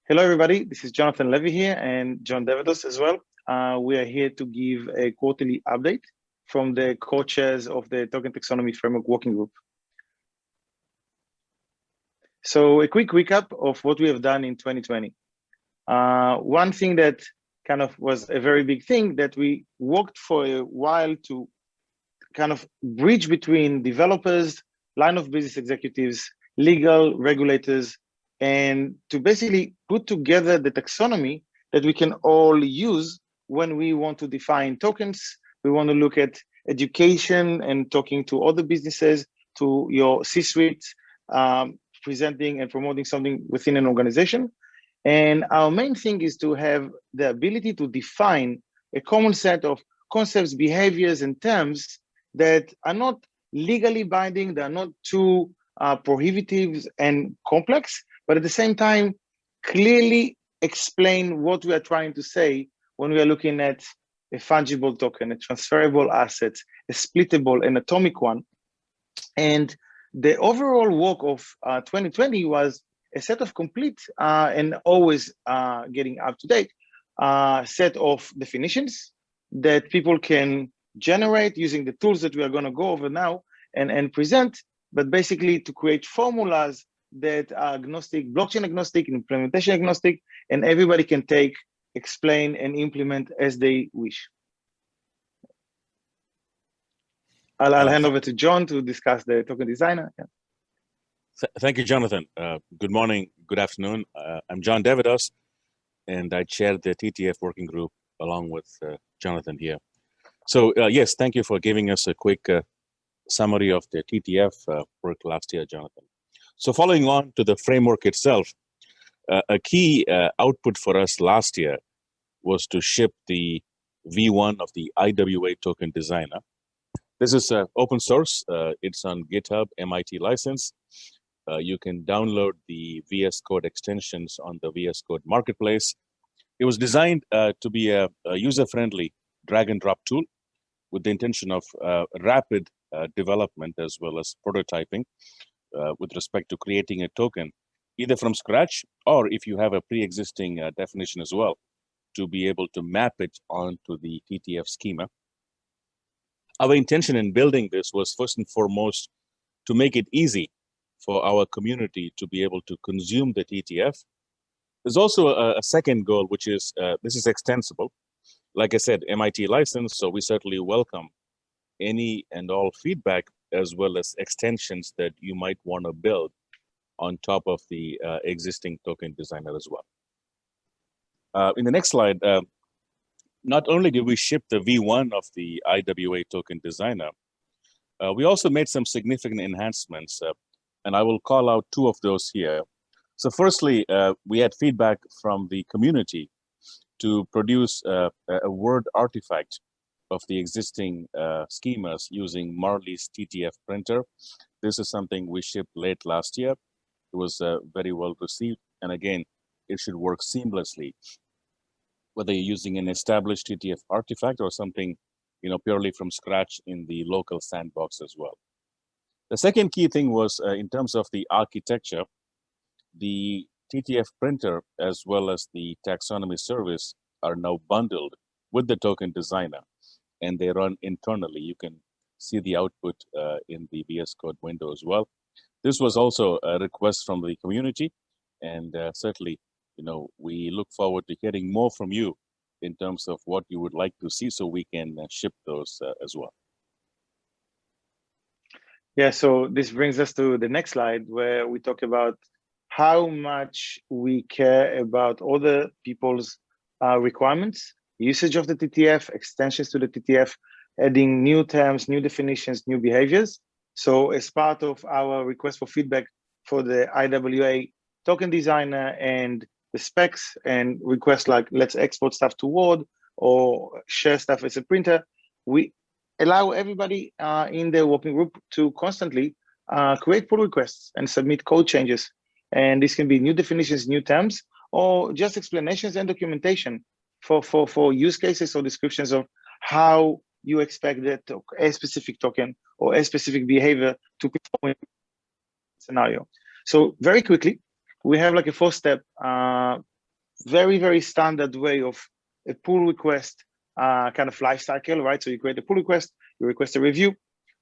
Hello, everybody. This is Jonathan Levy here and John Devados as well. We are here to give a quarterly update from the co-chairs of the Token Taxonomy Framework Working Group. So a quick recap of what we have done in 2020. One thing that kind of was a very big thing that we worked for a while to kind of bridge between developers, line of business executives, legal regulators, and to basically put together the taxonomy that we can all use when we want to define tokens. We want to look at education and talking to other businesses, to your C-suite, presenting and promoting something within an organization. And our main thing is to have the ability to define a common set of concepts, behaviors, and terms that are not legally binding, they are not too prohibitive and complex, but at the same time, clearly explain what we are trying to say when we are looking at a fungible token, a transferable asset, a splittable and atomic one. And the overall work of 2020 was a set of complete and always getting up to date set of definitions that people can generate using the tools that we are going to go over now and present, but basically to create formulas that are agnostic, blockchain agnostic, implementation agnostic, and everybody can take, explain, and implement as they wish. I'll hand over to John to discuss the token designer. Yeah. Thank you, Jonathan. Good morning, good afternoon. I'm John Devados, and I chair the TTF working group along with Jonathan here. So yes, thank you for giving us a quick summary of the TTF work last year, Jonathan. So following on to the framework itself, a key output for us last year was to ship the V1 of the IWA token designer. This is open source. It's on GitHub, MIT license. You can download the VS Code extensions on the VS Code marketplace. It was designed to be a user-friendly drag and drop tool with the intention of rapid development as well as prototyping with respect to creating a token, either from scratch or if you have a pre-existing definition as well, to be able to map it onto the TTF schema. Our intention in building this was first and foremost to make it easy for our community to be able to consume the TTF. There's also a second goal, which is this is extensible. Like I said, MIT license, so we certainly welcome any and all feedback as well as extensions that you might want to build on top of the existing token designer as well. In the next slide, not only did we ship the V1 of the IWA token designer, we also made some significant enhancements, and I will call out two of those here. So firstly, we had feedback from the community to produce a word artifact of the existing schemas using Marley's TTF printer. This is something we shipped late last year. It was very well received. And again, it should work seamlessly, whether you're using an established TTF artifact or something purely from scratch in the local sandbox as well. The second key thing was in terms of the architecture, the TTF printer as well as the taxonomy service are now bundled with the token designer, and they run internally. You can see the output in the VS Code window as well. This was also a request from the community, and certainly, we look forward to hearing more from you in terms of what you would like to see, so we can ship those as well. Yeah, so this brings us to the next slide where we talk about how much we care about other people's requirements, usage of the TTF, extensions to the TTF, adding new terms, new definitions, new behaviors. So as part of our request for feedback for the IWA token designer and the specs and requests like let's export stuff to Word or share stuff as a printer, we allow everybody in the working group to constantly create pull requests and submit code changes. And this can be new definitions, new terms, or just explanations and documentation for use cases or descriptions of how you expect that a specific token or a specific behavior to perform in a scenario. So very quickly, we have like a 4-step very, very standard way of a pull request kind of life cycle, right? So you create a pull request, you request a review,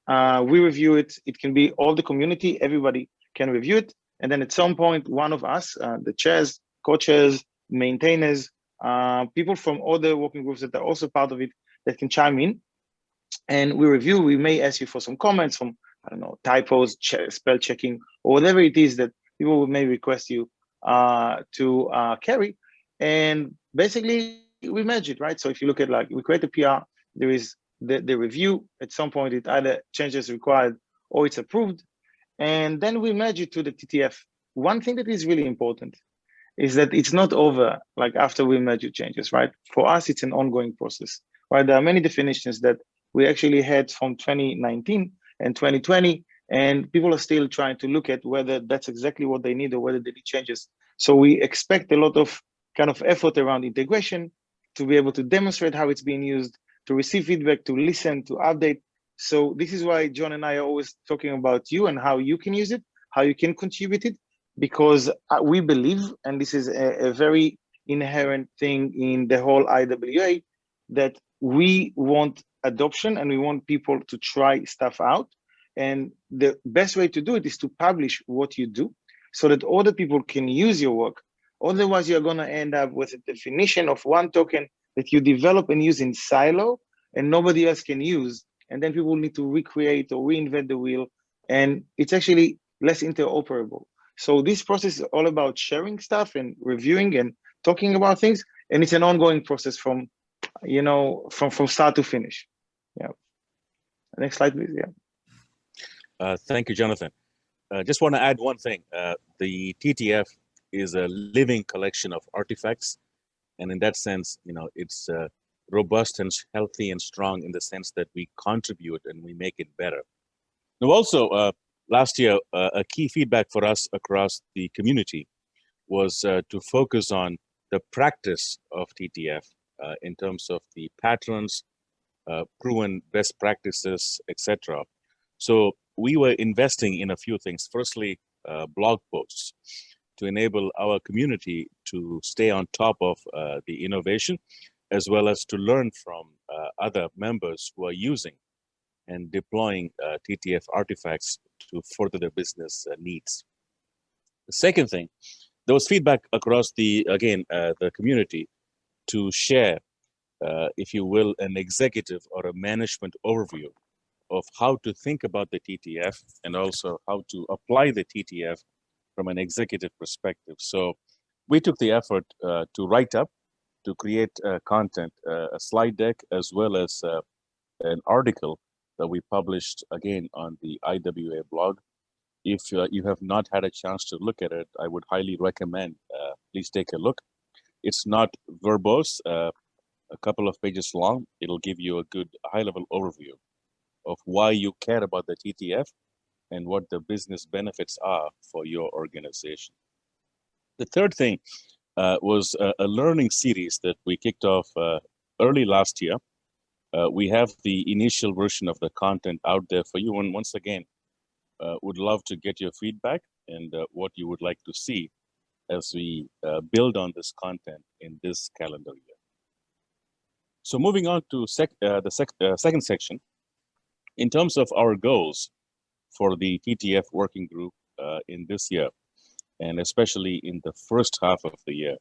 we review it. It can be all the community, everybody can review it. And then at some point, one of us, the chairs, co-chairs, maintainers, people from other working groups that are also part of it that can chime in. And we review, we may ask you for some comments from, I don't know, typos, spell checking, or whatever it is that people may request you to carry. And basically we merge it, right? So if you look at, like, we create a PR, there is the review. At some point it either changes required or it's approved. And then we merge it to the TTF. One thing that is really important is that it's not over, like, after we merge your changes, right? For us, it's an ongoing process, right? There are many definitions that we actually had from 2019 and 2020, and people are still trying to look at whether that's exactly what they need or whether they need changes. So we expect a lot of kind of effort around integration to be able to demonstrate how it's being used, to receive feedback, to listen, to update. So this is why John and I are always talking about you and how you can use it, how you can contribute it, because we believe, and this is a very inherent thing in the whole IWA, that we want adoption and we want people to try stuff out. And the best way to do it is to publish what you do so that other people can use your work. Otherwise, you're going to end up with a definition of one token that you develop and use in silo and nobody else can use. And then people need to recreate or reinvent the wheel. And it's actually less interoperable. So this process is all about sharing stuff and reviewing and talking about things. And it's an ongoing process from, you know, from start to finish. Yeah. Next slide, please. Yeah. Thank you, Jonathan. Just want to add one thing. The TTF is a living collection of artifacts. And in that sense, you know, it's robust and healthy and strong in the sense that we contribute and we make it better. Now, also, last year, a key feedback for us across the community was to focus on the practice of TTF in terms of the patterns, proven best practices, etc. So we were investing in a few things. Firstly, blog posts to enable our community to stay on top of the innovation, as well as to learn from other members who are using and deploying TTF artifacts to further their business needs. The second thing, there was feedback across the community to share, if you will, an executive or a management overview of how to think about the TTF and also how to apply the TTF from an executive perspective. So we took the effort to write up, to create content, a slide deck, as well as an article that we published again on the IWA blog. If you have not had a chance to look at it, I would highly recommend, please take a look. It's not verbose, a couple of pages long. It'll give you a good high-level overview of why you care about the TTF and what the business benefits are for your organization. The third thing was a learning series that we kicked off early last year. We have the initial version of the content out there for you. And once again, would love to get your feedback and what you would like to see as we build on this content in this calendar year. So moving on to the second section, in terms of our goals for the TTF working group in this year, and especially in the first half of the year,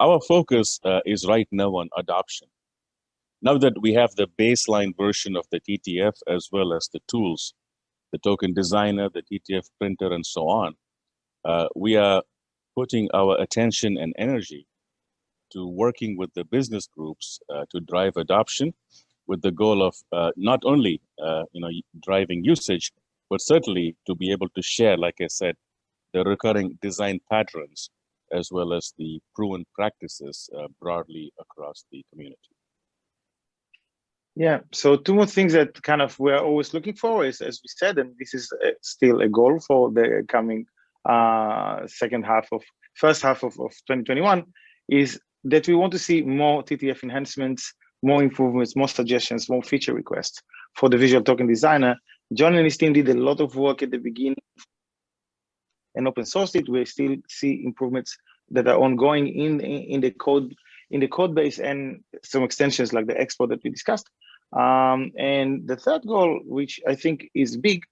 our focus is right now on adoption. Now that we have the baseline version of the TTF, as well as the tools, the token designer, the TTF printer, and so on, we are putting our attention and energy to working with the business groups to drive adoption, with the goal of not only driving usage, but certainly to be able to share, like I said, the recurring design patterns, as well as the proven practices broadly across the community. Yeah, so two more things that kind of we're always looking for is, as we said, and this is still a goal for the coming first half of 2021, is that we want to see more TTF enhancements, more improvements, more suggestions, more feature requests for the visual token designer. John and his team did a lot of work at the beginning and open sourced it. We still see improvements that are ongoing in the code base, and some extensions like the export that we discussed. And the third goal, which I think is big,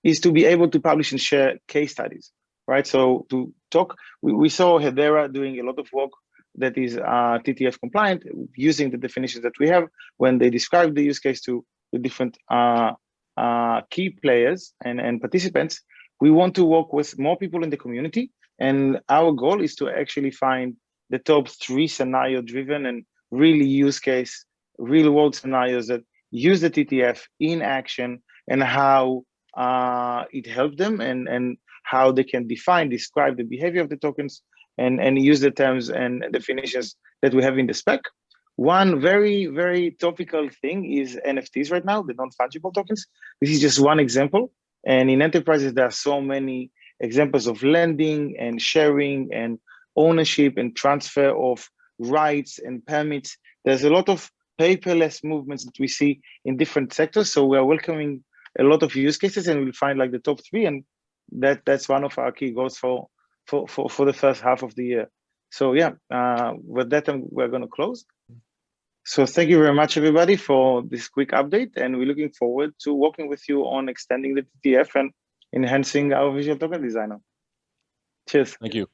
is to be able to publish and share case studies, right? So to talk, we saw Hedera doing a lot of work that is TTF compliant, using the definitions that we have when they describe the use case to the different key players and participants. We want to work with more people in the community, and our goal is to actually find the top 3 scenario driven and really use case, real world scenarios that use the TTF in action, and how it helped them, and how they can describe the behavior of the tokens, and use the terms and definitions that we have in the spec. One very, very topical thing is NFTs right now, the non-fungible tokens. This is just one example. And in enterprises, there are so many examples of lending and sharing and ownership and transfer of rights and permits. There's a lot of paperless movements that we see in different sectors. So we are welcoming a lot of use cases, and we'll find like the top 3. And that's one of our key goals for the first half of the year. So yeah, with that, we're going to close. So thank you very much, everybody, for this quick update, and we're looking forward to working with you on extending the TTF and enhancing our visual token designer. Cheers. Thank you.